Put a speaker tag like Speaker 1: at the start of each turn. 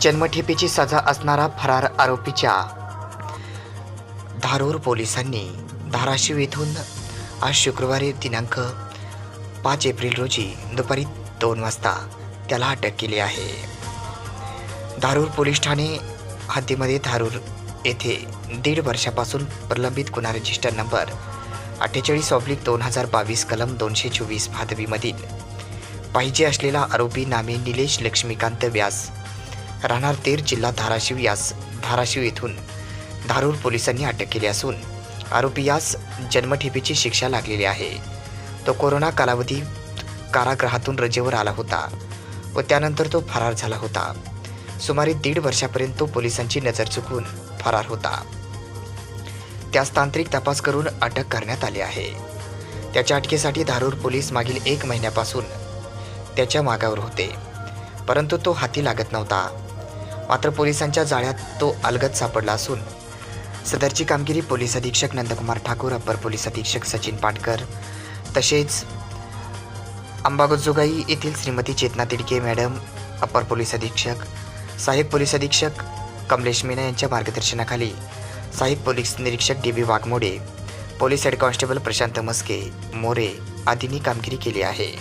Speaker 1: जन्मठेपेची सजा असणारा फरार आरोपीच्या धारूर पोलिसांनी धाराशिव येथून आज शुक्रवारी दिनांक 5 एप्रिल रोजी दुपारी 2 वाजता त्याला अटक केली आहे। धारूर पोलीस ठाणे हद्दीमध्ये धारूर येथे 1.5 वर्षापासून प्रलंबित गुन्हा रजिस्टर नंबर 48/2022 कलम 224 भादवीमधील पाहिजे असलेला आरोपी नामे निलेश लक्ष्मीकांत व्यास राहणार तेर जिल्हा धाराशिव यास धाराशिव येथून धारूर पोलिसांनी अटक केली असून आरोपी यास जन्मठेपेची शिक्षा लागलेली आहे। तो कोरोना कालावधी कारागृहातून रजेवर आला होता व त्यानंतर तो फरार झाला होता। सुमारे 1.5 वर्षापर्यंत तो पोलिसांची नजर चुकवून फरार होता। त्यास तांत्रिक तपास करून अटक करण्यात आली आहे। त्याच्या अटकेसाठी धारूर पोलीस मागील 1 महिन्यापासून त्याच्या मागावर होते, परंतु तो हाती लागत नव्हता। मात्र पोलिसांच्या जाळ्यात तो अलगद सापडला असून सदरची कामगिरी पोलीस अधीक्षक नंदकुमार ठाकूर, अप्पर पोलीस अधीक्षक सचिन पाटकर तसेच अंबाजोगाई येथील श्रीमती चेतना तिडके मॅडम, अप्पर पोलीस अधीक्षक, सहाय्यक पोलीस अधीक्षक कमलेश मीना यांच्या मार्गदर्शनाखाली सहाय्यक पोलीस निरीक्षक DB Waghmode, police head constable Prashant Maske More आदींनी कामगिरी केली आहे।